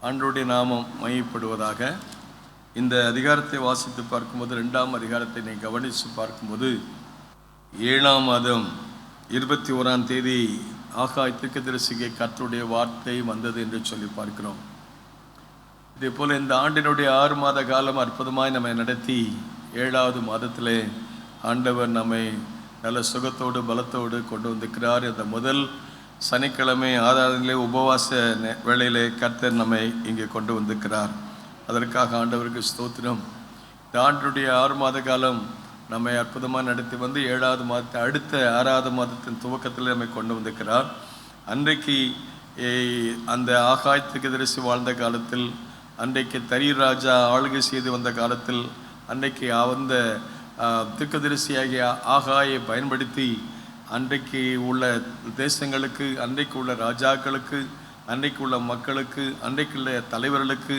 ஆண்டவருடைய நாமம் மையப்படுவதாக. இந்த அதிகாரத்தை வாசித்து பார்க்கும்போது, 2ஆம் அதிகாரத்தை நீ கவனித்து பார்க்கும்போது, 7ஆம் மாதம் 21ஆம் தேதி ஆகாய் தீர்க்கதரிசிக்கு கர்த்தருடைய வார்த்தை வந்தது என்று சொல்லி பார்க்கிறோம். இதே போல் இந்த ஆண்டினுடைய 6 மாத காலம் அற்புதமாய் நம்மை நடத்தி 7வது மாதத்திலே ஆண்டவர் நம்மை நல்ல சுகத்தோடு பலத்தோடு கொண்டு வந்திருக்கிறார். இந்த முதல் சனிக்கிழமை ஆராதனையிலே உபவாச வேளையிலே கர்த்தர் நம்மை இங்கே கொண்டு வந்திருக்கிறார். அதற்காக ஆண்டவருக்கு ஸ்தோத்திரம். இந்த ஆண்டுடைய 6 மாத காலம் நம்மை அற்புதமாக நடத்தி வந்து 7வது மாதத்தை அடுத்த 6வது மாதத்தின் துவக்கத்தில் நம்மை கொண்டு வந்திருக்கிறார். அன்றைக்கு அந்த ஆகாய் தீர்க்கதரிசி வாழ்ந்த காலத்தில், அன்றைக்கு தரீர் ராஜா ஆளுகை செய்து வந்த காலத்தில், அன்றைக்கு அந்த தீர்க்கதரிசியாகிய ஆகாயை பயன்படுத்தி அன்றைக்கு உள்ள தேசங்களுக்கு, அன்றைக்கு உள்ள ராஜாக்களுக்கு, அன்றைக்கு உள்ள மக்களுக்கு, அன்றைக்கு உள்ள தலைவர்களுக்கு,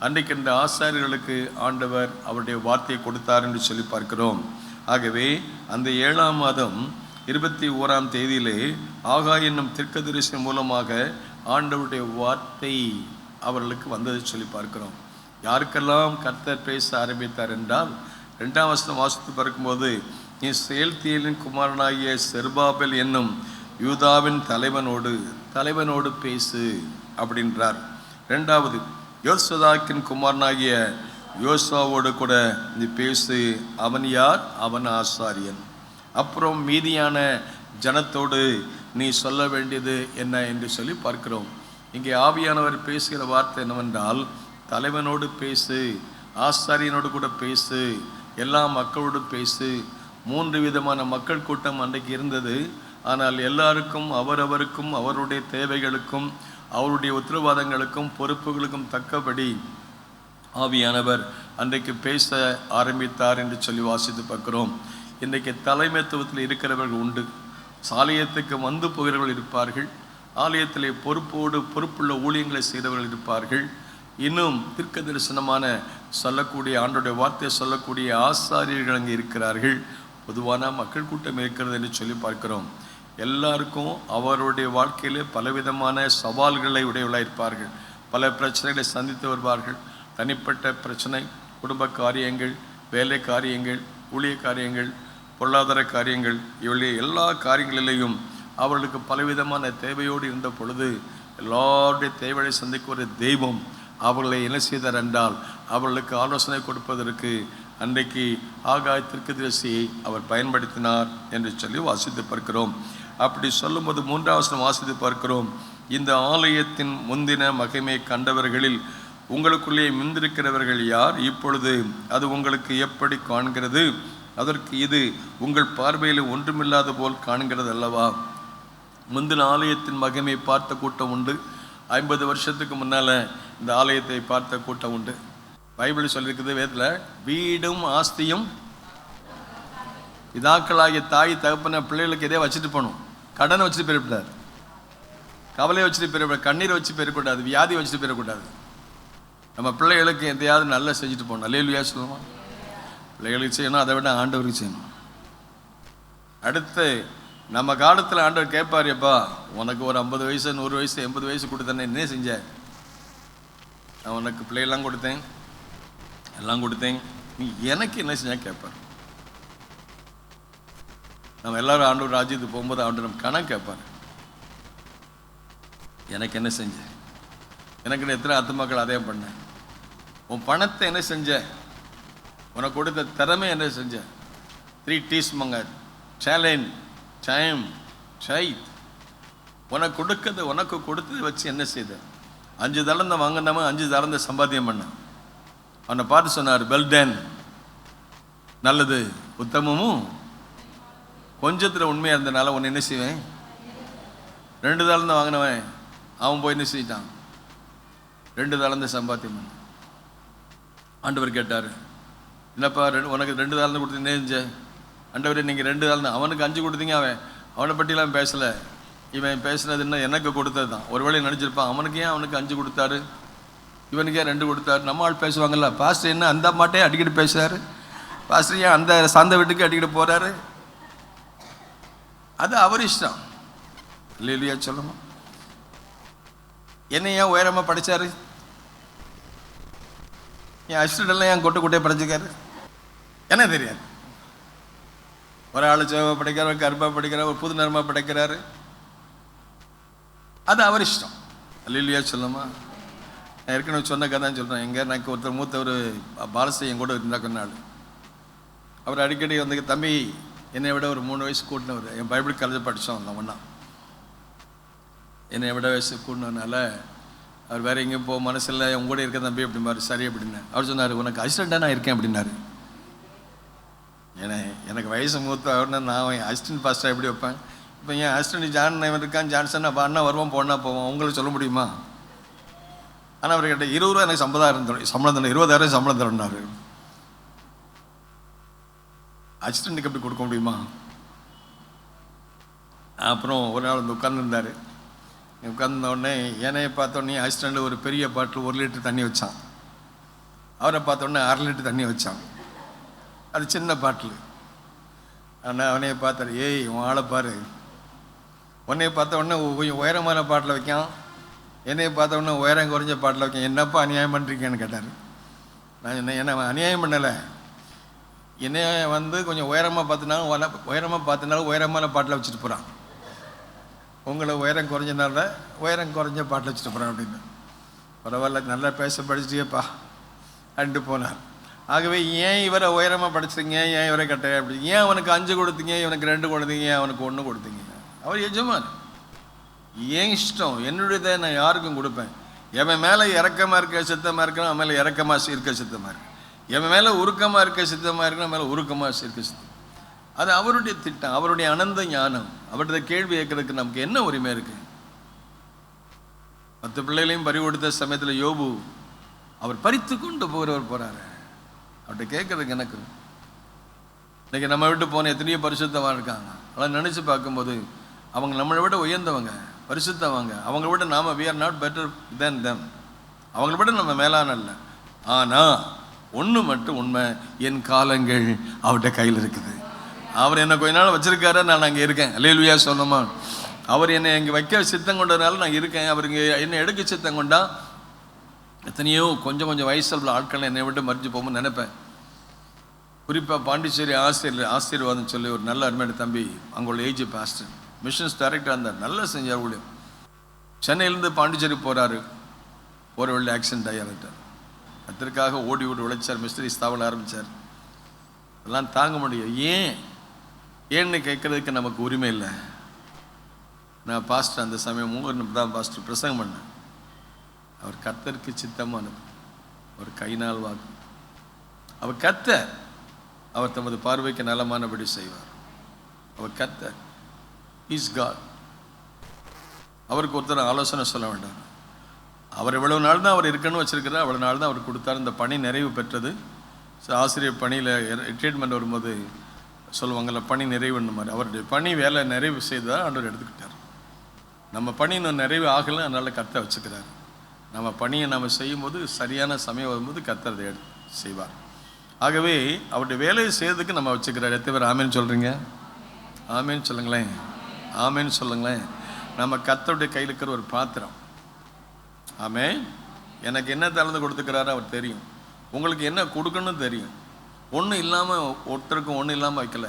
அன்றைக்கு இந்த ஆசாரியர்களுக்கு ஆண்டவர் அவருடைய வார்த்தையை கொடுத்தார் என்று சொல்லி பார்க்கிறோம். ஆகவே அந்த 7ஆம் மாதம் 21ஆம் தேதியிலே ஆகாய் என்னும் தீர்க்கதரிசி மூலமாக ஆண்டவருடைய வார்த்தை அவர்களுக்கு வந்ததை சொல்லி பார்க்கிறோம். யாருக்கெல்லாம் கர்த்தர் பேச ஆரம்பித்தார் என்றால், 2ஆம் வசனம் வாசித்து பார்க்கும்போது, நீ செயல்தியலின் குமாரனாகிய செருபாபேல் என்னும் யூதாவின் தலைவனோடு பேசு அப்படின்றார். 2வது, யோசதாக்கின் குமாரனாகிய யோசுவாவோடு கூட நீ பேசு. அவன் யார்? அவன் ஆசாரியன். அப்புறம் மீதியான ஜனத்தோடு நீ சொல்ல வேண்டியது என்ன என்று சொல்லி பார்க்கிறோம். இங்கே ஆவியானவர் பேசுகிற வார்த்தை என்னவென்றால், தலைவனோடு பேசு, ஆசாரியனோடு கூட பேசு, எல்லா மக்களோடு பேசு. 3 விதமான மக்கள் கூட்டம் அன்றைக்கு இருந்தது. ஆனால் எல்லாருக்கும் அவரவருக்கும் அவருடைய தேவைகளுக்கும் அவருடைய உத்தரவாதங்களுக்கும் பொறுப்புகளுக்கும் தக்கபடி ஆவியானவர் அன்றைக்கு பேச ஆரம்பித்தார் என்று சொல்லி வாசித்து பார்க்கிறோம். இன்றைக்கு தலைமைத்துவத்தில் இருக்கிறவர்கள் உண்டு. ஆலயத்துக்கு வந்து போகிறவர்கள் இருப்பார்கள். ஆலயத்திலே பொறுப்புள்ள ஊழியங்களை செய்தவர்கள் இருப்பார்கள். இன்னும் தீர்க்க தரிசனமான சொல்லக்கூடிய ஆண்டோடைய வார்த்தையை சொல்லக்கூடிய ஆசாரியர்கள் அங்கே இருக்கிறார்கள். பொதுவான மக்கள் கூட்டம் இருக்கிறது என்று சொல்லி பார்க்கிறோம். எல்லாருக்கும் அவருடைய வாழ்க்கையிலே பலவிதமான சவால்களை உடையவர்களாக இருப்பார்கள். பல பிரச்சனைகளை சந்தித்து வருவார்கள். தனிப்பட்ட பிரச்சனை, குடும்ப காரியங்கள், வேலை காரியங்கள், ஊழிய காரியங்கள், பொருளாதார காரியங்கள், இவளுடைய எல்லா காரியங்களிலேயும் அவர்களுக்கு பலவிதமான தேவையோடு இருந்த பொழுது, எல்லாருடைய தேவையை சந்திக்க ஒரு தெய்வம் அவர்களை என்ன செய்தார் என்றால், அவர்களுக்கு ஆலோசனை கொடுப்பதற்கு அன்றைக்கு ஆகாய் தீர்க்கதரிசியை அவர் பயன்படுத்தினார் என்று சொல்லி வாசித்து பார்க்கிறோம். அப்படி சொல்லும்போது 3ஆம் வசனம் வாசித்து பார்க்கிறோம். இந்த ஆலயத்தின் முந்தின மகிமை கண்டவர்களில் உங்களுக்குள்ளே மிந்திருக்கிறவர்கள் யார்? இப்பொழுது அது உங்களுக்கு எப்படி காண்கிறது? அதற்கு இது உங்கள் பார்வையில் ஒன்றுமில்லாத போல் காண்கிறது அல்லவா? முந்தின ஆலயத்தின் மகிமை பார்த்த கூட்டம் உண்டு. 50 வருஷத்துக்கு முன்னால் இந்த ஆலயத்தை பார்த்த கூட்டம் உண்டு. பைபிள் சொல்லியிருக்குது வேதத்தில், வீடும் ஆஸ்தியும் பிதாக்களாகிய தாய் தகப்பன பிள்ளைகளுக்கு எதே வச்சுட்டு போகணும். கடனை வச்சுட்டு போயிடக்கூடாது, கவலையை வச்சுட்டு போயிடக்கூடாது, கண்ணீரை வச்சு போயிடக்கூடாது, வியாதி வச்சுட்டு போயிடக்கூடாது. நம்ம பிள்ளைகளுக்கு எதையாவது நல்லா செஞ்சுட்டு போகணும். அல்லேலூயா சொல்லுவோம். பிள்ளைகளுக்கு செய்யணும், அதை விட ஆண்டவருக்கு செய்யணும். அடுத்து நம்ம காலத்தில் ஆண்டவர் கேட்பார், எப்பா உனக்கு ஒரு 50 வயசு 100 வயசு 80 வயசு கொடுத்தேன்னு என்ன செஞ்ச? நான் உனக்கு பிள்ளையெல்லாம் கொடுத்தேன், எல்லாம் கொடுத்தேன், நீ எனக்கு என்ன செஞ்சா கேட்பார். நம்ம எல்லாரும் ஆண்டவர் ராஜ்யத்துக்கு போகும்போது ஆண்டவர் நம்ம கணக்கு கேட்பார். எனக்கு என்ன செஞ்ச? எனக்கு எத்தனை ஆத்துமாக்கள் அதே பண்ணேன்? உன் பணத்தை என்ன செஞ்ச? உனக்கு கொடுத்த திறமை என்ன செஞ்ச? 3 T's மங்க, சேலஞ்ச், டைம், சைத். உனக்கு கொடுத்ததை வச்சு என்ன செய்த? 5 தளர்ந்த வாங்கினவன் 5 தளர்ந்த சம்பாத்தியம் பண்ண. அவனை பார்த்து சொன்னார், வெல்டன், நல்லது, உத்தமமும் கொஞ்சத்தில் உண்மையாக இருந்தனால உன்னை என்ன செய்வேன்? 2 தளர்ந்த வாங்கினவன் அவன் போய் என்ன செஞ்சிட்டான்? 2 தளர்ந்த சம்பாத்தியம் பண்ண. ஆண்டவர் கேட்டார், என்னப்பா உனக்கு 2 தாளந்து கொடுத்து என்ன செஞ்ச? ஆண்டவரே நீங்கள் 2 தாளந்து, அவனுக்கு 5 கொடுத்தீங்க. அவனை பற்றிலாம் பேசலை. இவன் பேசுனது என்ன? எனக்கு கொடுத்தது தான். ஒருவேளை நினச்சிருப்பான், அவனுக்கு ஏன் அவனுக்கு 5 கொடுத்தாரு, இவனுக்கு ஏன் 2 கொடுத்தாரு? நம்ம ஆள் பேசுவாங்கல்ல, பாஸ்டர் என்ன அந்த மாட்டே அடிக்கடி பேசுகிறாரு, பாஸ்டர் ஏன் அந்த சாந்த வீட்டுக்கு அடிக்கடி போகிறாரு? அது அவர் இஷ்டம். இல்லையா சொல்லணும். என்ன ஏன் உயரமாக படித்தார்? என் அசிஸ்டன்ட்லாம் என் கொட்டையை படைச்சிக்காரு, என்ன தெரியாது. ஒரு ஆள் சிவப்பாக படைக்கிறார், ஒரு கருப்பாக படைக்கிறார், ஒரு புது நிறமாக படைக்கிறாரு. அது அவர் இஷ்டம். அல்லேலூயா சொல்லுமா. நான் ஏற்கனவே சொன்ன கதை தான் சொல்கிறேன். எங்கே எனக்கு ஒருத்தர் மூத்தவர் பாலஸ்ரீ என் கூட இருந்தால் கொஞ்ச நாள். அவர் அடிக்கடி வந்து, தம்பி என்னை விட ஒரு 3 வயசு கூட்டினவர், என் பைபிள் காலேஜ் படித்தோம் அந்த ஒன்றா, என்னை விட வயசு கூட்டினதுனால அவர் வேறு எங்கேயும் போக மனசில் உங்க கூட இருக்க தம்பி அப்படிம்பாரு. சரி அப்படின்னு அவர் சொன்னார், உனக்கு அசிஸ்டண்ட்டாக நான் இருக்கேன் அப்படின்னாரு. ஏன்னா எனக்கு வயசு மூத்த அவர்னா நான் அசிஸ்டன்ட் பாஸ்டராக எப்படி வைப்பேன்? இப்போ என் அசிஸ்டன்ட் ஜான் இருக்கான், ஜான்சன், அப்போ அண்ணா வருவோம் போனா போவோம், உங்களுக்கு சொல்ல முடியுமா? ஆனால் அவர் கிட்ட 20 ரூபா எனக்கு சம்பளம் தரணும், 20,000 சம்பளம் தரணுன்னாரு. அசிஸ்டண்ட்டுக்கு எப்படி கொடுக்க முடியுமா? அப்புறம் ஒரு நாள் வந்து உட்கார்ந்துருந்தார். உட்கார்ந்தோடனே என்னையை பார்த்தோன்னே அசிஸ்டண்ட் ஒரு பெரிய பாட்டில் 1 லிட்டர் தண்ணி வச்சான். அவரை பார்த்தோன்னே 1/2 லிட்டர் தண்ணி வச்சான். அது சின்ன பாட்டில். ஆனால் அவனையை பார்த்தாரு, ஏய் உன் ஆளை பாரு. உன்னையை பார்த்த உடனே கொஞ்சம் உயரமான பாட்டில் வைக்கான், என்னையை பார்த்த உடனே உயரம் குறைஞ்ச பாட்டில் வைக்கான். என்னப்பா அநியாயம் பண்ணுறீங்கன்னு கேட்டார். நான் என்ன அநியாயம் பண்ணலை, என்னைய வந்து கொஞ்சம் உயரமாக பார்த்தினாலும் உயரமான பாட்டில் வச்சுட்டு போகிறான், உங்களை உயரம் குறைஞ்சனால உயரம் குறைஞ்ச பாட்டில் வச்சுட்டு போகிறான் அப்படின்னு. பரவாயில்ல, நல்லா பேச படிச்சிட்டியப்பா அண்டு போனார். ஆகவே ஏன் இவரை உயரமாக படிச்சிங்க, ஏன் இவரை கட்ட அப்படி, ஏன் அவனுக்கு 5 கொடுத்தீங்க, இவனுக்கு 2 கொடுத்தீங்க, ஏன் அவனுக்கு 1 கொடுத்தீங்க? அவர் எஜமான், ஏன் இஷ்டம், என்னுடையதை நான் யாருக்கும் கொடுப்பேன். எவன் மேலே இறக்கமாக இருக்க சித்தமாக இருக்கணும், அவன் மேலே இறக்கமாக இருக்க சித்தமாக இருக்கு. எவன் மேலே உருக்கமாக இருக்க சித்தமாக இருக்கணும், மேலே உருக்கமாக இருக்க சித்தம். அது அவருடைய திட்டம், அவருடைய அனந்த ஞானம். அவருடைய கேள்வி கேட்கறதுக்கு நமக்கு என்ன உரிமை இருக்கு? 10 பிள்ளைகளையும் பறி கொடுத்த சமயத்தில் யோபு அவர் பறித்து கொண்டு போகிறவர் போறாரு. அவர்கிட்ட கேட்கறதுக்கு எனக்கு, இன்னைக்கு நம்ம விட்டு போன எத்தனையோ பரிசுத்தமாக இருக்காங்க. அதெல்லாம் நினச்சி பார்க்கும்போது அவங்க நம்மளை விட உயர்ந்தவங்க, பரிசுத்தவங்க. அவங்கள விட நாம் we are not better than them. அவங்கள விட நம்ம மேலான இல்லை. ஆனால் ஒன்று மட்டும் உண்மை, என் காலங்கள் அவர்கிட்ட கையில் இருக்குது. அவர் என்னை கொஞ்ச நாள் வச்சிருக்காரு, நான் அங்கே இருக்கேன். அல்லேலூயா சொன்னோமா. அவர் என்னை இங்கே வைக்க சித்தம் கொண்டதுனால நான் இருக்கேன். அவர் இங்கே என்னை எடுக்க சித்தம் கொண்டா எத்தனையோ கொஞ்சம் வயசில் ஆட்கள் என்னை விட்டு மறிஞ்சு போகும்போது நினைப்பேன். குறிப்பாக பாண்டிச்சேரி ஆசீர்வாதம் சொல்லி ஒரு நல்ல அருமையான தம்பி, அங்குள்ள ஏஜ் பாஸ்டர், மிஷன்ஸ் டைரக்டர் இருந்தார், நல்லா செஞ்சார் ஊழியம். சென்னையிலேருந்து பாண்டிச்சேரி போகிறாரு, போகிற வழியில் ஆக்சிடென்ட் ஆகிட்டார். அதற்காக ஓடி உழைச்சார், மிஸ்திரி ஸ்தாபனம் ஆரம்பித்தார். அதெல்லாம் தாங்க முடியும். ஏன்னு கேட்குறதுக்கு நமக்கு உரிமை இல்லை. நான் பாஸ்டர் அந்த சமயம் 3 தான் பாஸ்டர் பிரசங்கம் பண்ணேன். அவர் கர்த்தருக்கு சித்தமானது, அவர் கைநாள் வாக்கு. அவர் கர்த்தர், அவர் தமது பார்வைக்கு நலமானபடி செய்வார். அவர் கர்த்தர், இஸ் காட். அவருக்கு ஒருத்தர் ஆலோசனை சொல்ல வேண்டாம். அவர் எவ்வளவு நாள் தான் அவர் இருக்கணும்னு வச்சிருக்கிறார், அவ்வளோ நாள் தான் அவர் கொடுத்தார். இந்த பணி நிறைவு பெற்றது. ஆசிரியர் பணியில் ரிட்டையர்மெண்ட் வரும்போது சொல்லுவாங்கள்ல, பணி நிறைவுன்னு மாதிரி. அவருடைய பணி வேலை நிறைவு செய்ததாக ஆண்டவர் எடுத்துக்கிட்டார். நம்ம பணி இன்னும் நிறைவு ஆகலை, அதனால் கர்த்தர் வச்சுக்கிறார். நம்ம பணியை நம்ம செய்யும்போது சரியான சமயம் வரும்போது கர்த்தர் அதை செய்வார். ஆகவே அவருடைய வேலையை செய்யறதுக்கு நம்ம வச்சுக்கிறார். எத்தனை பேர் ஆமேன்னு சொல்கிறீங்க? ஆமேன்னு சொல்லுங்களேன், ஆமேன்னு சொல்லுங்களேன். நம்ம கர்த்தருடைய கையில் இருக்கிற ஒரு பாத்திரம். ஆமே, எனக்கு என்ன தளர்ந்து கொடுத்துக்கிறாரு அவர் தெரியும். உங்களுக்கு என்ன கொடுக்கணும்னு தெரியும். ஒன்றும் இல்லாமல், ஒருத்தருக்கும் ஒன்றும் இல்லாமல் வைக்கல.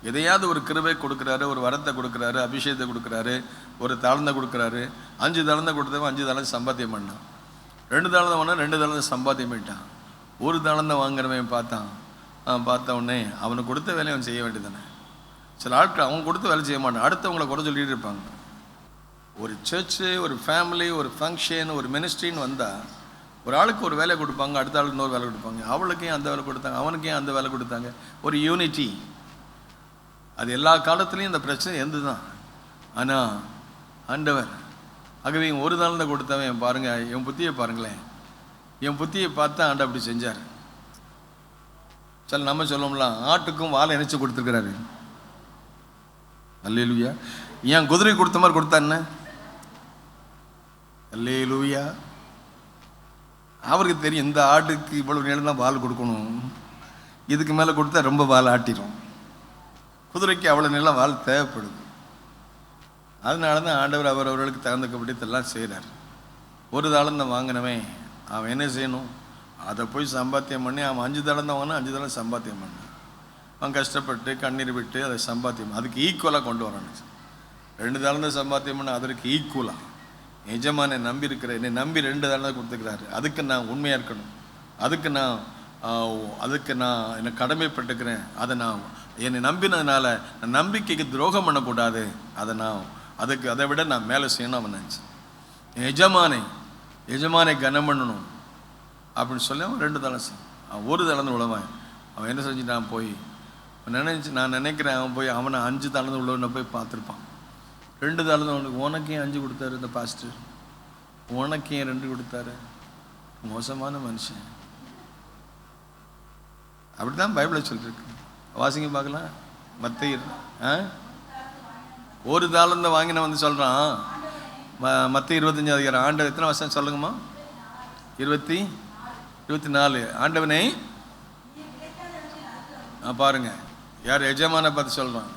எதையாவது ஒரு கிருபை கொடுக்குறாரு, ஒரு வரத்தை கொடுக்குறாரு, அபிஷேகத்தை கொடுக்குறாரு, ஒரு தாழ்ந்த கொடுக்குறாரு. 5 தாழ்ந்த கொடுத்தவன் 5 தாழ்ந்த சம்பாத்தியம் பண்ணான். 2 தாழ்ந்த வாங்கினா 2 தாழ்ந்த சம்பாத்தியம் பண்ணிட்டான். 1 தாழ்ந்த வாங்குறவன் பார்த்த உடனே அவனுக்கு கொடுத்த வேலையை அவன் செய்ய வேண்டியதானே. சில ஆட்கள் அவங்க கொடுத்த வேலை செய்ய மாட்டான், அடுத்தவங்களை குறை சொல்லிட்டு இருப்பாங்க. ஒரு சர்ச்சு, ஒரு ஃபேமிலி, ஒரு ஃபங்க்ஷன், ஒரு மினிஸ்ட்ரின்னு வந்தால் ஒரு ஆளுக்கு ஒரு வேலை கொடுப்பாங்க, அடுத்த ஆளுக்கு இன்னொரு வேலை கொடுப்பாங்க. அவளுக்கு ஏன் அந்த வேலை கொடுத்தாங்க, அவனுக்கு ஏன் அந்த வேலை கொடுத்தாங்க? ஒரு யூனிட்டி. அது எல்லா காலத்துலேயும் இந்த பிரச்சனை எந்த தான். ஆனால் ஆண்டவர், ஆகவே இவன் 1 தாழ்ந்த கொடுத்தவன் பாருங்கள், என் புத்தியை பாருங்களேன். என் புத்தியை பார்த்தா ஆண்டவர் அப்படி செஞ்சார். நம்ம சொல்லலாம், ஆட்டுக்கும் வாழை இணைச்சி கொடுத்துருக்கிறாரு. அல்லேலூயா. ஏன் குதிரை கொடுத்த மாதிரி கொடுத்தான்னு? அல்லேலூயா. அவருக்கு தெரியும், இந்த ஆட்டுக்கு இவ்வளவு நேரம் தான் வால் கொடுக்கணும், இதுக்கு மேலே கொடுத்தா ரொம்ப வால் ஆட்டிடும். குதிரைக்கு அவ்வளோ நேரம் வால் தேவைப்படுது. அதனால தான் ஆண்டவர் அவர்களுக்கு தகுந்தபடித்தெல்லாம் செய்கிறார். 1 தாளந்தை வாங்கினவன் அவன் என்ன செய்யணும்? அதை போய் சம்பாத்தியம் பண்ணி அவன் 5 தளம் தான் வாங்கினா 5 தளம் சம்பாத்தியம் பண்ண, அவன் கஷ்டப்பட்டு கண்ணீர் விட்டு அதை சம்பாத்தியம் அதுக்கு ஈக்குவலாக கொண்டு வரணும். 2 தளம் தான் சம்பாத்தியம் பண்ண, அதற்கு ஈக்குவலாக எஜமானை நம்பி இருக்கிற என்னை நம்பி 2 தளம் கொடுத்துக்கிறாரு, அதுக்கு நான் உண்மையாக இருக்கணும், அதுக்கு நான் என்னை கடமைப்பட்டுக்கிறேன், அதை நான் என்னை நம்பினதுனால நான் நம்பிக்கைக்கு துரோகம் பண்ணக்கூடாது, அதை விட நான் மேலே செய்யணும் அவன் நினச்சேன். எஜமானை கனம் பண்ணணும் அப்படின்னு சொல்லி அவன் 2 தளம் அவன் 1 தளர்ந்து உழவன். அவன் என்ன செஞ்சுட்டான், போய் நான் நினைக்கிறேன் அவன் போய் அவனை 5 தளர்ந்து உள்ளவனை போய் பார்த்துருப்பான். 2 தளர்ந்து அவனுக்கு உனக்கே 5 கொடுத்தாரு இந்த பாஸ்டர், உனக்கே 2 கொடுத்தாரு, மோசமான மனுஷன். அப்படிதான் பைபிளை சொல்லிருக்கு. வாசிங்க பார்க்கலாம். மத்தேயு 1 தாளந்தை வாங்கின வந்து சொல்கிறான். மத்தேயு 25 அதிகாரம். ஆண்டவர் எத்தனை வருஷம் சொல்லுங்கம்மா? 24. ஆண்டவனை பாருங்க, யார் எஜமான பார்த்து சொல்கிறான்,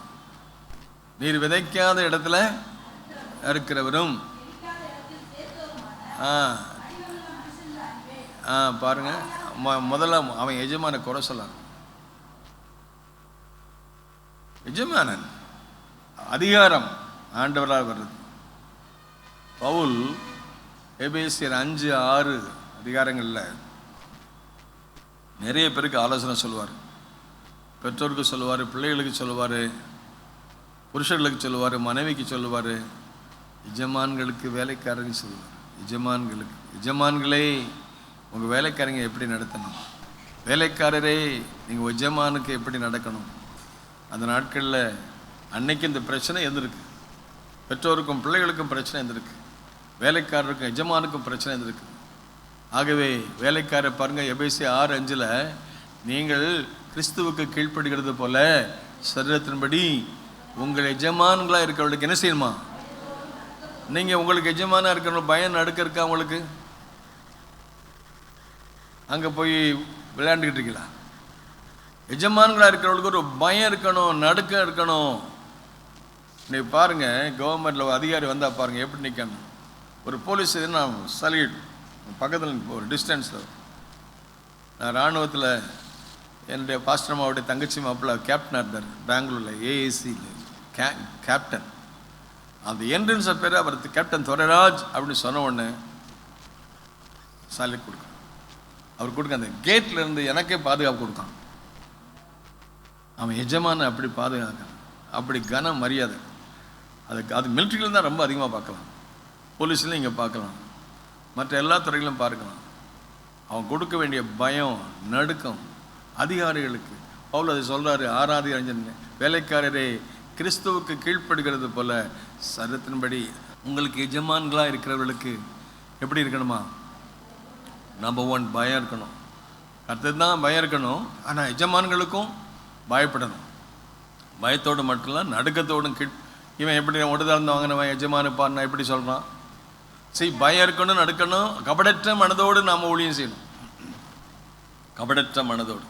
நீர் விதைக்காத இடத்துல இருக்கிறவரும் பாருங்க. முதல்ல அவன் எஜமான குறை சொல்லான். எஜமானன் அதிகாரம் ஆண்டவரால் வருது. பவுல் எபேசியர் 5-6 அதிகாரங்களில் நிறைய பேருக்கு ஆலோசனை சொல்லுவார். பெற்றோருக்கு சொல்லுவார், பிள்ளைகளுக்கு சொல்லுவார், புருஷர்களுக்கு சொல்லுவார், மனைவிக்கு சொல்லுவார், எஜமான்களுக்கு வேலைக்காரங்க சொல்லுவார். எஜமான்களே உங்கள் வேலைக்காரங்க எப்படி நடத்தணும், வேலைக்காரரே நீங்கள் எஜமானுக்கு எப்படி நடக்கணும். அந்த நாட்களில் அன்னைக்கு இந்த பிரச்சனை இருந்திருக்கு. பெற்றோருக்கும் பிள்ளைகளுக்கும் பிரச்சனை இருந்திருக்கு, வேலைக்காரருக்கும் எஜமானுக்கும் பிரச்சனை இருந்திருக்கு. ஆகவே வேலைக்காரர் பாருங்கள், எபேசியர் 6:5 நீங்கள் கிறிஸ்துவுக்கு கீழ்ப்படுகிறது போல சரீரத்தின்படி உங்கள் எஜமான்களாக இருக்கிறவங்களுக்கு என்ன செய்யணுமா? நீங்கள் உங்களுக்கு எஜமானாக இருக்கிற பயம் நடுக்க இருக்கா உங்களுக்கு? அங்கே போய் விளையாண்டுக்கிட்டு இருக்கீங்களா? எஜமான்களாக இருக்கிறவங்களுக்கு ஒரு பயம் இருக்கணும், நடுக்க இருக்கணும். இன்னைக்கு பாருங்கள், கவர்மெண்ட்டில் அதிகாரி வந்தால் பாருங்கள் எப்படி நிற்கணும். ஒரு போலீஸ் நான் சல்யூட் பக்கத்தில் ஒரு டிஸ்டன்ஸில். நான் இராணுவத்தில் என்னுடைய பாஸ்டர் அம்மாவுடைய தங்கச்சி மாப்பிள்ள கேப்டனாக இருந்தார் பெங்களூரில், ஏஏசியில் கேப்டன். அந்த என்ட்ரன்ஸை பேர் அவர் கேப்டன் துரைராஜ் அப்படின்னு சொன்ன உடனே சல்யூட் கொடுக்க, அவர் கொடுக்க அந்த கேட்டில் இருந்து எனக்கே பாதுகாப்பு கொடுத்தான். அவன் எஜமான அப்படி பாதுகாக்கிறான், அப்படி கன மரியாதை. அது மிலிட்ரியில் தான் ரொம்ப அதிகமாக பார்க்கலாம், போலீஸ்லையும் இங்கே பார்க்கலாம், மற்ற எல்லா துறைகளிலும் பார்க்கலாம். அவன் கொடுக்க வேண்டிய பயம் நடுக்கம் அதிகாரிகளுக்கு. பவுல் அதை சொல்கிறாரு 6:5, வேலைக்காரரே கிறிஸ்துவுக்கு கீழ்ப்படுகிறது போல சரீரத்தின்படி உங்களுக்கு எஜமான்களாக இருக்கிறவர்களுக்கு எப்படி இருக்கணுமா? நம்பர் 1 பயம் இருக்கணும். அடுத்தது தான் பயம் இருக்கணும், ஆனால் எஜமான்களுக்கும் பயப்படணும். பயத்தோடு மட்டும் இல்லை, நடுக்கத்தோடும் இவன் எப்படி உடதாழ்ந்து வாங்கினவன் எஜமான பாருனா எப்படி சொல்கிறான்? பயம் இருக்கணும், நடுக்கணும். கபடற்ற மனதோடு நாம் ஊழியம் செய்யணும். கபடற்ற மனதோடு.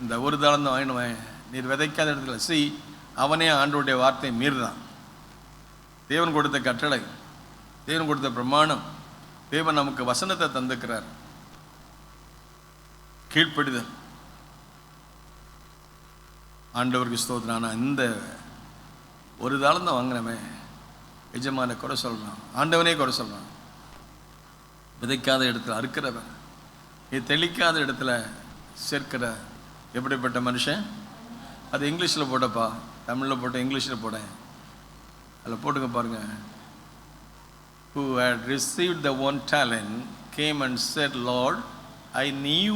இந்த 1 தாளந்தை வாங்கினவன் நீர் விதைக்காத இடத்துல அவனே ஆண்டவருடைய வார்த்தையை மீறுதான். தேவன் கொடுத்த கட்டளை, தேவன் கொடுத்த பிரமாணம், தேவன் நமக்கு வசனத்தை தந்துக்கிறார். கீழ்ப்படிதல் ஆண்டவருக்கு ஸ்தோத்திரம். இந்த 1 தாளந்தை வாங்கினவன் எஜமான குறை சொல்கிறான், ஆண்டவனே குறை சொல்கிறான். விதைக்காத இடத்துல அறுக்கிறவன், நீ தெளிக்காத இடத்துல சேர்க்கிற எப்படிப்பட்ட மனுஷன்? அது இங்கிலீஷில் போட்டப்பா, தமிழில் போட்ட, இங்கிலீஷில் போட்டேன், அதில் போட்டுக்க பாருங்க. Who had received the 1 talent came and said, Lord, I knew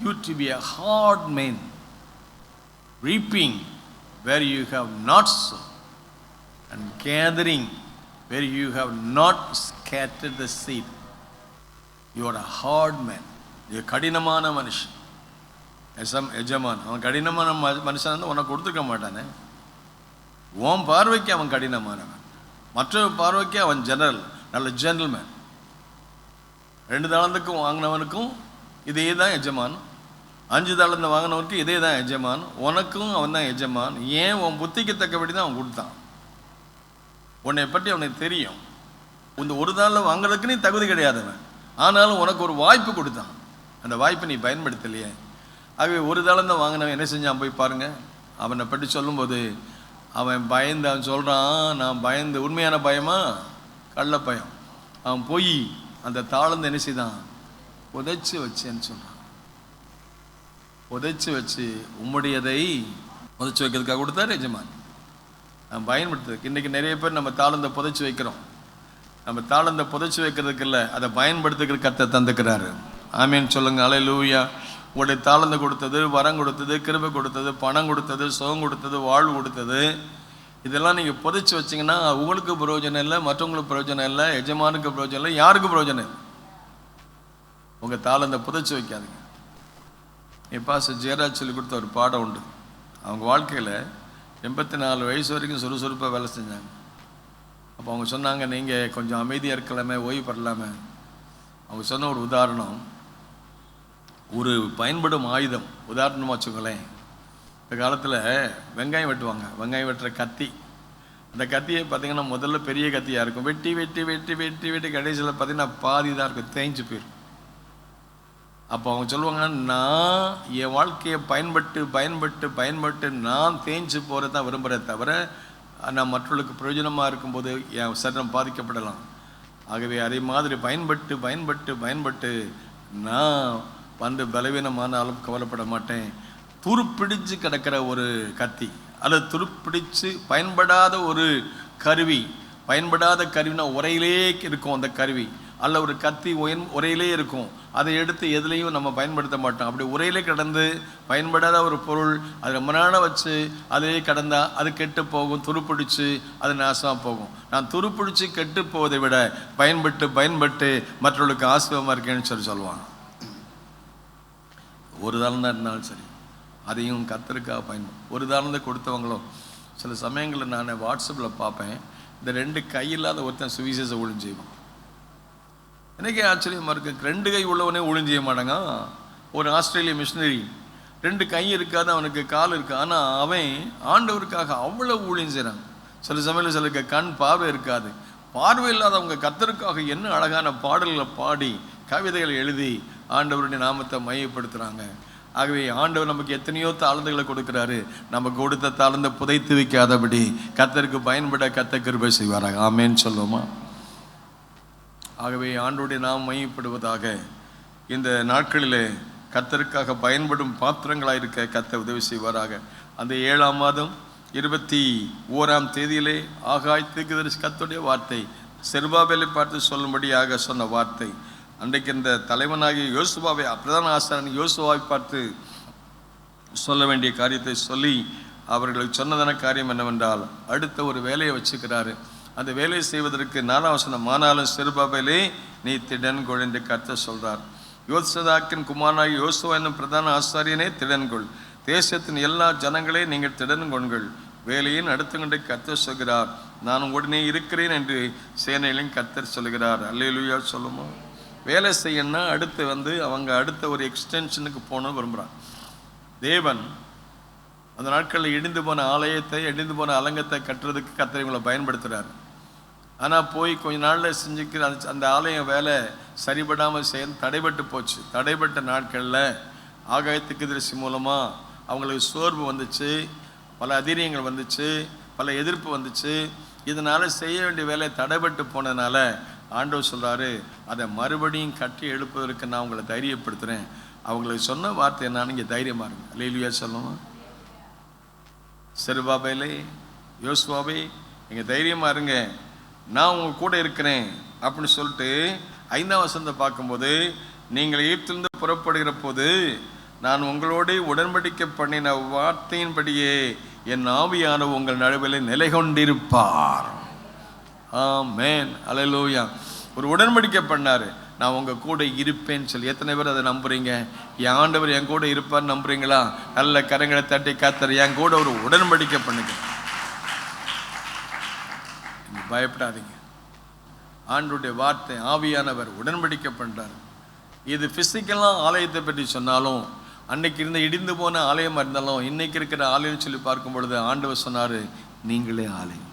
you to be a hard man, reaping where you have not sown, and gathering where you have not scattered the seed. You are a hard man. You are கடினமான மனுஷன். எஜமான் அவன் கடினமான மனுஷன் வந்து உனக்கு கொடுத்துருக்க மாட்டானே. உன் பார்வைக்கு அவன் கடினமானவன், மற்றொரு பார்வைக்கு அவன் ஜெனரல், நல்ல ஜென்டில்மேன். 2 தாளந்துக்கும் வாங்கினவனுக்கும் இதே தான் எஜமான், 5 தாளந்து வாங்கினவனுக்கு இதே தான் எஜமான். உனக்கும் அவன் தான் எஜமான். ஏன்? உன் புத்திக்கு தக்கபடி தான் அவன் கொடுத்தான். உன்னை பற்றி அவனுக்கு தெரியும். இந்த ஒரு நாளில் வாங்குறதுக்கு நீ தகுதி கிடையாதவன், ஆனாலும் உனக்கு ஒரு வாய்ப்பு கொடுத்தான். அந்த வாய்ப்பை நீ பயன்படுத்தலையே. ஆகவே ஒரு தாளம் தான் வாங்கினவன் என்ன செஞ்சான் போய் பாருங்க. அவனை பற்றி சொல்லும்போது அவன் பயந்து, அவன் சொல்கிறான், நான் பயந்து, உண்மையான பயமா கள்ள பயம். அவன் போய் அந்த தாளந்து என்ன செய்தான், புதைச்சி வச்சேன்னு சொல்கிறான். புதைச்சி வச்சு உம்முடையதை புதைச்சி வைக்கிறதுக்காக கொடுத்தாரு எஜமான். நான் பயன்படுத்துறதுக்கு. இன்றைக்கி நிறைய பேர் நம்ம தாளந்தை புதைச்சி வைக்கிறோம். நம்ம தாளந்தை புதைச்சி வைக்கிறதுக்கு இல்லை, அதை பயன்படுத்துக்கிறதுக்கு கர்த்தர் தந்துக்கிறாரு. ஆமீன் சொல்லுங்க. அல்லேலூயா. உங்களுடைய தாளந்தை கொடுத்தது, வரம் கொடுத்தது, கிருபை கொடுத்தது, பணம் கொடுத்தது, சுகம் கொடுத்தது, வாழ்வு கொடுத்தது, இதெல்லாம் நீங்கள் புதைச்சி வச்சிங்கன்னா உங்களுக்கு பிரயோஜனம் இல்லை, மற்றவங்களுக்கு பிரயோஜனம் இல்லை, எஜமானுக்கு பிரயோஜனம் இல்லை, யாருக்கு பிரயோஜனம் இல்லை. உங்கள் தாளந்தை புதைச்சி வைக்காதீங்க. என் பாஸ்டர் ஜெயராஜ் சொல்லி கொடுத்த ஒரு பாடம் உண்டு. அவங்க வாழ்க்கையில் 84 வயசு வரைக்கும் சுறுசுறுப்பாக வேலை செஞ்சாங்க. அப்போ அவங்க சொன்னாங்க, நீங்கள் கொஞ்சம் அமைதியாக இருக்கலாமே, ஓய்வு பெறலாமே. அவங்க சொன்ன ஒரு உதாரணம், ஒரு பயன்படும் ஆயுதம் உதாரணமாக வச்சுக்கோங்களேன். இந்த காலத்தில் வெங்காயம் வெட்டுவாங்க, வெங்காயம் வெட்டுற கத்தி. அந்த கத்தியை பார்த்திங்கன்னா முதல்ல பெரிய கத்தியாக இருக்கும். வெட்டி வெட்டி வெட்டி வெட்டி வெட்டி கடைசியில் பார்த்திங்கன்னா பாதி தான் இருக்கும், தேய்ஞ்சு போயிடும். அப்போ அவங்க சொல்லுவாங்க, நான் என் வாழ்க்கையை பயன்பட்டு பயன்பட்டு பயன்பட்டு நான் தேய்ஞ்சு போகிறது தான் விரும்புகிறேன் தவிர நான் மற்றவர்களுக்கு பிரயோஜனமாக இருக்கும்போது என் சரீரம் பாதிக்கப்படலாம். ஆகவே அதே மாதிரி பயன்பட்டு பயன்பட்டு பயன்பட்டு நான் வந்து பலவீனமானாலும் கவலைப்பட மாட்டேன். துருப்பிடிச்சு கிடக்கிற ஒரு கத்தி அல்லது துருப்பிடிச்சு பயன்படாத ஒரு கருவி, பயன்படாத கருவினா உரையிலே இருக்கும் அந்த கருவி, அல்ல ஒரு கத்தி உரையிலே இருக்கும், அதை எடுத்து எதுலேயும் நம்ம பயன்படுத்த மாட்டோம். அப்படி உரையிலே கடந்து பயன்படாத ஒரு பொருள் அது ரொம்ப நாளாக வச்சு அதே கடந்தால் அது கெட்டு போகும், துருப்பிடிச்சு அது நாசமாக போகும். நான் துருப்பிடிச்சு கெட்டு போவதை விட பயன்பட்டு பயன்பட்டு மற்றவர்களுக்கு ஆசிரியமாக இருக்கேன்னு சொல்லுவாங்க. ஒரு தாளம் தான் இருந்தாலும் சரி, அதையும் கர்த்தருக்காக பயன்படும். ஒரு தாளம் தான் கொடுத்தவங்களும் சில சமயங்களில் நான் வாட்ஸ்அப்பில் பார்ப்பேன், இந்த 2 கை இல்லாத ஒருத்தன் சுவிசேஷ ஊழியம் செய்வான். எனக்கே ஆச்சரியமாக இருக்குது. 2 கை உள்ளவனே ஊழியம் செய்ய மாட்டாங்க. ஒரு ஆஸ்திரேலிய மிஷினரி 2 கை இருக்காது, அவனுக்கு கால் இருக்குது, ஆனால் அவன் ஆண்டவருக்காக அவ்வளோ ஊழியம் செய்கிறான். சில சமயத்தில் சிலருக்கு கண் பார்வை இருக்காது. பார்வை இல்லாதவங்க கர்த்தருக்காக என்ன அழகான பாடல்களை பாடி கவிதைகளை எழுதி ஆண்டவருடைய நாமத்தை மையப்படுத்துகிறாங்க. ஆகவே ஆண்டவர் நமக்கு எத்தனையோ தாளந்துகளை கொடுக்குறாரு. நமக்கு கொடுத்த தாளந்தை புதைத்து வைக்காதபடி கர்த்தருக்கு பயன்பட கர்த்தர் கிருபை செய்வாராக. ஆமேன்னு சொல்லுவோமா? ஆகவே ஆண்டவருடைய நாம் மையப்படுவதாக. இந்த நாட்களில் கர்த்தருக்காக பயன்படும் பாத்திரங்களாக இருக்க கர்த்தர் உதவி செய்வாராக. அந்த 7ஆம் மாதம் 21ஆம் தேதியிலே ஆகாய் தீர்க்கதரிசி கர்த்தருடைய வார்த்தை செருபாபேலை பார்த்து சொல்லும்படியாக சொன்ன வார்த்தை. அன்றைக்கு இந்த தலைவனாகிய யோசுவாவை, பிரதான ஆசாரியன் யோசுவாவை பார்த்து சொல்ல வேண்டிய காரியத்தை சொல்லி அவர்களுக்கு சொன்னதான காரியம் என்னவென்றால், அடுத்த ஒரு வேலையை வச்சுக்கிறாரு. அந்த வேலையை செய்வதற்கு 4ஆம் வசனம், ஆனாலும் செருபாபேலே நீ திடன்கொள் என்று கர்த்தர் சொல்றார். யோசதாக்கின் குமாரனாகிய யோசுவா என்னும் பிரதான ஆசாரியனே திடன்கொள், தேசத்தின் எல்லா ஜனங்களே நீங்கள் திடன்கொள்கள், வேலையின் அடுத்துக்கொண்டு கர்த்தர் சொல்கிறார், நான் உடனே இருக்கிறேன் என்று சேனையிலும் கர்த்தர் சொல்கிறார். அல்லேலூயா சொல்லுமா? வேலை செய்யணும்னா அடுத்து அவங்க அடுத்த ஒரு எக்ஸ்டென்ஷனுக்கு போகணும்னு விரும்புகிறான். தேவன் அந்த நாட்களில் இடிந்து போன ஆலயத்தை, இடிந்து போன அலங்கத்தை கட்டுறதுக்கு கர்த்தர் இவங்களை பயன்படுத்துகிறார். ஆனால் போய் கொஞ்ச நாளில் செஞ்சுக்கிற அந்த ஆலயம் வேலை சரிபடாமல் தடைபட்டு போச்சு. தடைபட்ட நாட்களில் ஆகாயத்துக்கு தரிசி மூலமாக அவங்களுக்கு சோர்வு வந்துச்சு, பல அதிரியங்கள் வந்துச்சு, பல எதிர்ப்பு வந்துச்சு. இதனால் செய்ய வேண்டிய வேலை தடைபட்டு போனதுனால ஆண்டவர் சொல்கிறாரு, அதை மறுபடியும் கட்டி எழுப்பதற்கு நான் உங்களை தைரியப்படுத்துகிறேன். அவங்களுக்கு சொன்ன வார்த்தை என்னன்னு இங்கே தைரியமாக இருங்க. அல்லேலூயா சொல்லுவோம். செருபாபேலே, யோசுவாவே, நீங்கள் தைரியமாக இருங்க, நான் உங்கள் கூட இருக்கிறேன் அப்படின்னு சொல்லிட்டு 5ஆம் வசனத்தை பார்க்கும்போது, நீங்கள் எகிப்திலிருந்து புறப்படுகிற போது நான் உங்களோட உடன்படிக்கை பண்ணின வார்த்தையின்படியே என் ஆவியான உங்கள் நடுவில் நிலை கொண்டிருப்பார். ஆமென், அல்லேலூயா. ஒரு உடன்படிக்கை பண்ணார், நான் உங்கள் கூட இருப்பேன்னு சொல்லி. எத்தனை பேர் அதை நம்புறீங்க? என் ஆண்டவர் என் கூட இருப்பார்னு நம்புறீங்களா? நல்ல கரங்களை தட்டி கர்த்தர் என் கூட ஒரு உடன்படிக்கை பண்ணுங்க. பயப்படாதீங்க. ஆண்டவருடைய வார்த்தை, ஆவியானவர் உடன்படிக்கை பண்ணுறார். இது பிசிக்கலாக ஆலயத்தை பற்றி சொன்னாலும், அன்னைக்கு இருந்த இடிந்து போன ஆலயமாக இருந்தாலும், இன்னைக்கு இருக்கிற ஆலயம் சொல்லி பார்க்கும் பொழுது ஆண்டவர் சொன்னார், நீங்களே ஆலயம்.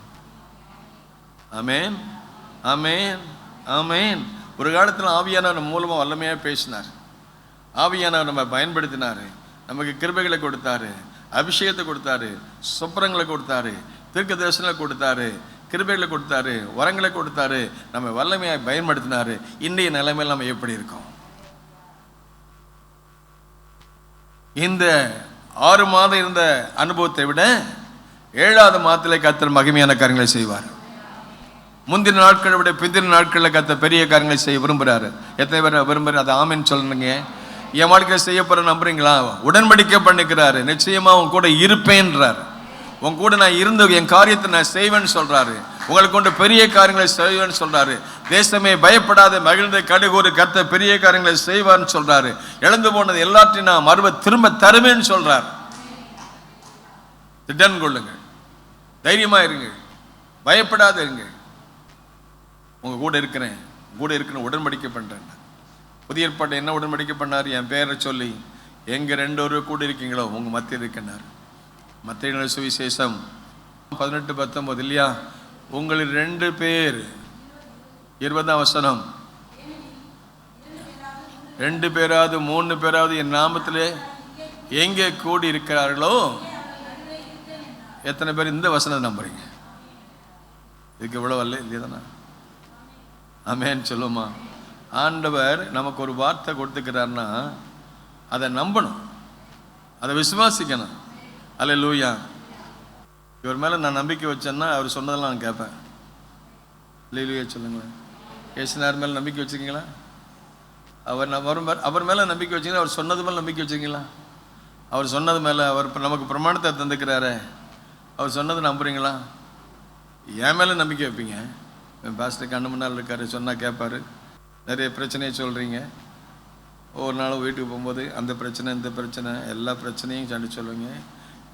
ஆமென். ஆமேன், ஆமேன். ஒரு காலத்தில் ஆவியானவர் மூலமாக வல்லமையாக பேசினார். ஆவியானவர் நம்ம பயன்படுத்தினார். நமக்கு கிருபைகளை கொடுத்தாரு, அபிஷேகத்தை கொடுத்தாரு, சொப்பரங்களை கொடுத்தாரு, தீர்க்க தரிசனங்களை கொடுத்தாரு, கிருபைகளை கொடுத்தாரு, வரங்களை கொடுத்தாரு, நம்ம வல்லமையாக பயன்படுத்தினாரு. இன்றைய நிலைமையில் நம்ம எப்படி இருக்கோம்? இந்த 6 மாதம் இருந்த அனுபவத்தை விட 7வது மாதத்திலே கர்த்தர் மகிமையான காரியங்களை செய்வார். முந்தின நாட்களை விட பிந்தின நாட்களில் கர்த்தர் பெரிய காரியங்களை செய்ய விரும்புகிறாரு. எத்தனை பேர் விரும்புகிறார்? அதை ஆமென் சொல்லுங்க. என் வாழ்க்கையில் செய்ய போற நம்புறீங்களா? உடன்படிக்கை பண்ணிக்கிறாரு. நிச்சயமா உன் கூட இருப்பேன்றார். உன் கூட நான் இருந்து என் காரியத்தை நான் செய்வேன்னு சொல்றாரு. உங்களுக்கு கொண்டு பெரிய காரியங்களை செய்வேன்னு சொல்றாரு. தேசமே பயப்படாத மகிழ்ந்த கடுகூறு கர்த்தர் பெரிய காரியங்களை செய்வார்னு சொல்றாரு. இழந்து போனது எல்லாத்தையும் நான் மறுப திரும்ப தருவேன்னு சொல்றார். திடன் கொள்ளுங்க, தைரியமா இருங்க, பயப்படாத இருங்க. உங்க கூட இருக்கிறேன், உடன்படிக்கை பண்றேன். புதிய ஏற்பாடு என்ன உடன்படிக்கை பண்ணார்? என் பேரை சொல்லி எங்க 2 கூட இருக்கீங்களோ உங்க மத்தியில் இருக்கின்றார். மத்தேயு சுவிசேஷம் 18:19 இல்லையா? உங்களில் 2 பேர், 20ஆம் வசனம், 2 பேராவது 3 பேராவது என் நாமத்திலே எங்கே கூடி இருக்கிறார்களோ. எத்தனை பேர் இந்த வசனம் நம்புறீங்க? இதுக்கு இவ்வளவு அல்ல இல்லையா? ஆமென் சொல்லுமா? ஆண்டவர் நமக்கு ஒரு வார்த்தை கொடுத்துக்கிறார்னா அதை நம்பணும், அதை விசுவாசிக்கணும். அல்லேலூயா. இவர் மேலே நான் நம்பிக்கை வச்சேன்னா அவர் சொன்னதெல்லாம் நான் கேட்பேன். அல்லேலூயா சொல்லுங்களேன். ஏசுனார் மேலே நம்பிக்கை வச்சுருக்கீங்களா? அவர் மேலே நம்பிக்கை வச்சிங்களா? அவர் சொன்னது மேலே நம்பிக்கை வச்சுருக்கீங்களா? அவர் சொன்னது மேலே அவர் நமக்கு பிரமாணத்தை தந்துக்கிறாரு. அவர் சொன்னது நம்புறீங்களா? என் மேலே நம்பிக்கை வைப்பீங்க. என் பாஸ்டர் கண்ணு முன்னால் இருக்காரு, சொன்னால் கேட்பாரு. நிறைய பிரச்சனையை சொல்கிறீங்க. ஒவ்வொரு நாளும் வீட்டுக்கு போகும்போது அந்த பிரச்சனை இந்த பிரச்சனை எல்லா பிரச்சனையும் சண்டை சொல்லுவீங்க.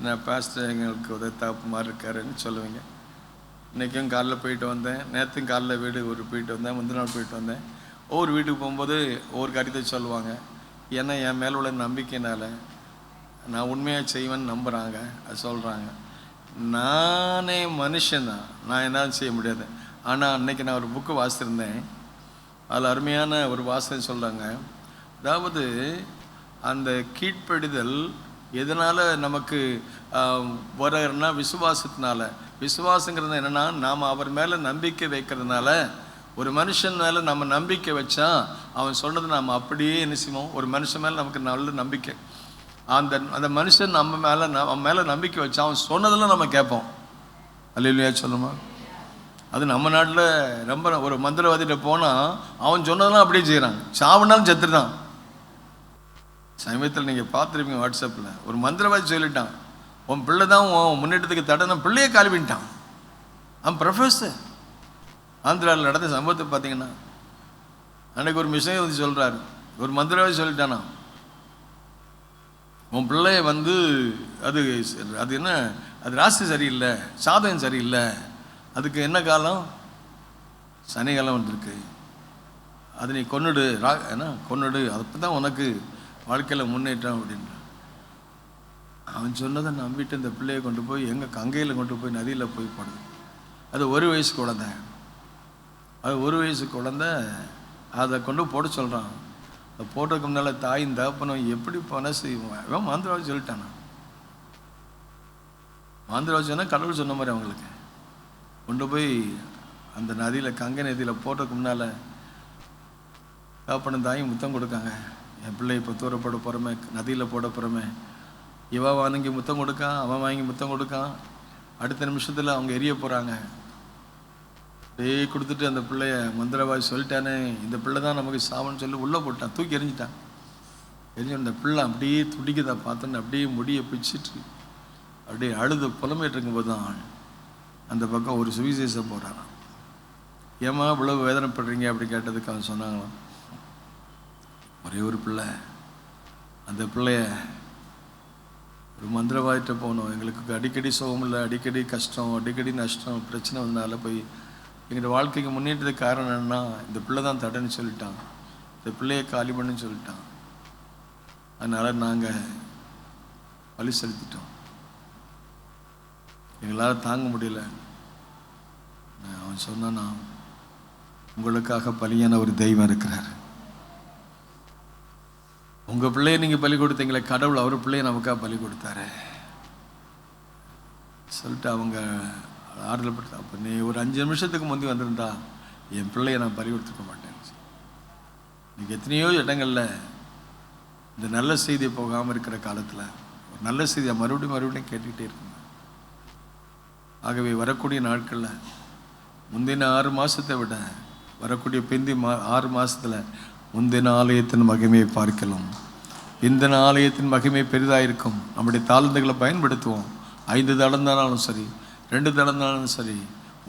நான் பாஸ்டர் எங்களுக்கு உதவி தாப்பு மாதிரி இருக்காருன்னு சொல்லுவீங்க. இன்றைக்கும் காலைல போயிட்டு வந்தேன், நேற்றும் காலைல வீடு போயிட்டு வந்தேன், முந்தின நாள் போயிட்டு வந்தேன். ஒவ்வொரு வீட்டுக்கு போகும்போது ஒவ்வொரு காரியத்தை சொல்லுவாங்க. ஏன்னா என் மேலே உள்ள நம்பிக்கையினால நான் உண்மையாக செய்வேன்னு நம்புகிறாங்க, அது சொல்கிறாங்க. நானே மனுஷன்தான், நான் என்ன செய்ய முடியாது. ஆனால் அன்றைக்கி நான் ஒரு புக்கு வாசித்திருந்தேன். அதில் அருமையான ஒரு வாசனை சொல்கிறாங்க. அதாவது அந்த கீழ்ப்படிதல் எதனால் நமக்கு வர்றதுனா விசுவாசத்தினால. விசுவாசங்கிறது என்னென்னா, நாம் அவர் மேலே நம்பிக்கை வைக்கிறதுனால. ஒரு மனுஷன் மேலே நம்ம நம்பிக்கை வச்சா அவன் சொன்னது நாம் அப்படியே என்ன செய்வோம். ஒரு மனுஷன் மேலே நமக்கு நல்ல நம்பிக்கை, அந்த மனுஷன் நம்ம மேலே நம்பிக்கை வச்சா அவன் சொன்னதெல்லாம் நம்ம கேட்போம். அல்லேலூயா சொல்லுமா? அது நம்ம நாட்டில் ரொம்ப ஒரு மந்திரவாதிகிட்ட போனால் அவன் சொன்னதெல்லாம் அப்படியே செய்கிறாங்க. சாவுனாலும் செத்துட்டான். சமயத்தில் நீங்கள் பார்த்துருப்பீங்க வாட்ஸ்அப்பில், ஒரு மந்திரவாதி சொல்லிட்டான், உன் பிள்ளை தான் உன் முன்னேற்றத்துக்கு தடை, பிள்ளையே காலிவிட்டான். அவன் ப்ரொஃபஸர். ஆந்திராவில் நடந்த சம்பவத்தை பார்த்தீங்கன்னா, அன்றைக்கு ஒரு மிஷினை வந்து சொல்கிறாரு, ஒரு மந்திரவாதி சொல்லிட்டானா, உன் பிள்ளைய அது என்ன, அது ராசி சரியில்லை, சாதகம் சரியில்லை, அதுக்கு என்ன காலம், சனி காலம் வந்திருக்கு, அது நீ கொன்னுடு, கொன்னுடு, அப்போ தான் உனக்கு வாழ்க்கையில் முன்னேற்றம் அப்படின்னு. அவன் சொன்னதை நம்பிட்டு இந்த பிள்ளையை கொண்டு போய் எங்கள் கங்கையில் கொண்டு போய் நதியில் போய் போடுது. அது 1 வயசு குழந்தை, அதை கொண்டு போட சொல்கிறான். அதை போடுறதுக்கு முன்னால் தாயும் தகப்பனும் எப்படி மனசு, இவன் மாந்திரவாதி சொல்லிட்டானா. மாந்திரவாதி சொன்னால் கடவுள் சொன்ன மாதிரி அவங்களுக்கு கொண்டு போய் அந்த நதியில், கங்கை நதியில் போடுறதுக்கு முன்னால் தகப்பனும் தாயும் முத்தம் கொடுக்காங்க. என் பிள்ளை இப்போ தூரப்பட போகிறோமே, நதியில் போட போகிறோமே, இவன் வாங்கி முத்தம் கொடுக்கான், அவன் வாங்கி முத்தம் கொடுக்கான். அடுத்த நிமிஷத்தில் அவங்க எரிய போகிறாங்க. கொடுத்துட்டு அந்த பிள்ளைய மந்திரவாதி சொல்லிட்டானே, இந்த பிள்ளை தான் நமக்கு சாவன்னு சொல்லி உள்ளே போட்டான், தூக்கி எரிஞ்சிட்டான். அந்த பிள்ளை அப்படியே துடிக்குதா பார்த்தோன்னு அப்படியே முடியை பிச்சுட்டு அப்படியே அழுது புலம்பிட்டு இருக்கும்போது தான் அந்த பக்கம் ஒரு சுவிசேஷம் போகிறாராம். ஏமா இவ்வளவு வேதனைப்படுறீங்க அப்படி கேட்டதுக்கு அவன் சொன்னாங்களாம், ஒரே ஒரு பிள்ளை, அந்த பிள்ளைய ஒரு மந்திரவாதிட்ட போனோம், எங்களுக்கு அடிக்கடி சுகம் இல்லை, அடிக்கடி கஷ்டம், அடிக்கடி நஷ்டம், பிரச்சனை வந்தனால போய் எங்களோட வாழ்க்கைக்கு முன்னேற்றதுக்கு காரணம் என்னன்னா இந்த பிள்ளை தான் தடைன்னு சொல்லிட்டான், இந்த பிள்ளையை காலி பண்ணுன்னு சொல்லிட்டான். அதனால் நாங்கள் வழி செலுத்திட்டோம், எங்களால் தாங்க முடியல. அவன் சொன்னானா, உங்களுக்காக பலியான ஒரு தெய்வம் இருக்கிறார். உங்கள் பிள்ளையை நீங்கள் பலி கொடுத்தீங்களே, கடவுள் அவர் பிள்ளையை நமக்காக பலி கொடுத்தாரு சொல்லிட்டு அவங்க ஆறுதல் படுத்த. அப்போ நீ ஒரு 5 நிமிஷத்துக்கு முந்தி வந்திருந்தா என் பிள்ளையை நான் பலி கொடுத்துக்க மாட்டேன். இன்றைக்கி எத்தனையோ இடங்களில் இந்த நல்ல செய்தியை போகாமல் இருக்கிற காலத்தில் ஒரு நல்ல செய்தியை மறுபடியும் கேட்டுக்கிட்டே இருக்குங்க. ஆகவே வரக்கூடிய நாட்களில் முந்தின 6 மாதத்தை விட வரக்கூடிய 6 மாதத்தில் முந்தின ஆலயத்தின் மகிமையை பார்க்கலாம். இந்த ஆலயத்தின் மகிமை பெரிதாக இருக்கும். நம்முடைய தாளந்துகளை பயன்படுத்துவோம். 5 தளந்தானாலும் சரி, 2 தளந்தாலும் சரி,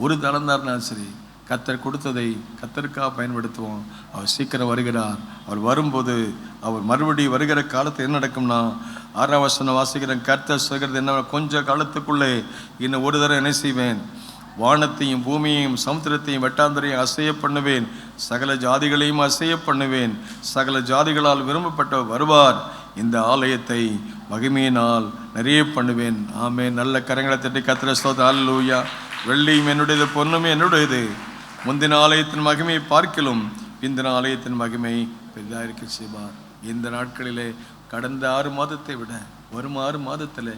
1 தளந்தாருனாலும் சரி, கர்த்தர் கொடுத்ததை கர்த்தருக்காக பயன்படுத்துவோம். அவர் சீக்கிரம் வருகிறார். அவர் வரும்போது அவர் மறுபடியும் வருகிற காலத்தில் என்ன நடக்கும்னா, 6ஆம் வசனம் வாசிக்கிறேன். கர்த்தர் சொல்கிறது என்ன, கொஞ்ச காலத்துக்குள்ளே இன்னும் ஒரு தடவை என்ன செய்வேன், வானத்தையும் பூமியையும் சமுத்திரத்தையும் வெட்டாந்தரையும் அசைய பண்ணுவேன், சகல ஜாதிகளையும் அசைய பண்ணுவேன், சகல ஜாதிகளால் விரும்பப்பட்டவர் வருவார், இந்த ஆலயத்தை மகிமையினால் நிறைய பண்ணுவேன். ஆமே. நல்ல கரங்களை தட்டி கர்த்தரை ஸ்தோத்திரம். அல்லேலூயா. வெள்ளியும் என்னுடையது, பொன்னுமே என்னுடையது. முந்தின ஆலயத்தின் மகிமையை பார்க்கலும் இந்த ஆலயத்தின் மகிமை பெரிதாக இருக்க செய்வார். இந்த நாட்களிலே கடந்த 6 மாதத்தை விட வரும் 6 மாதத்தில்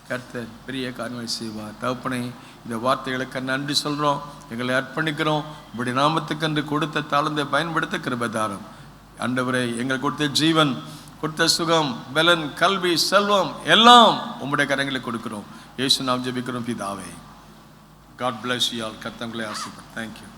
கர்த்தர் பெரிய காரியங்களை செய்வார். தகப்பனே, இந்த வார்த்தைகளுக்கு நன்றி சொல்கிறோம், எங்களை அர்ப்பணிக்கிறோம். இப்படி நாமத்துக்கென்று கொடுத்த தாளந்தை பயன்படுத்த கிருபைதாரம். ஆண்டவரே, எங்களுக்கு கொடுத்த ஜீவன், கொடுத்த சுகம், பலன், கல்வி, செல்வம் எல்லாம் உம்முடைய கரங்களை கொடுக்கிறோம். இயேசு நாம் ஜெபிக்கிறோம் பிதாவே. God bless you all. கர்த்தர் உங்களை ஆசீர்வதிப்பார். Thank you.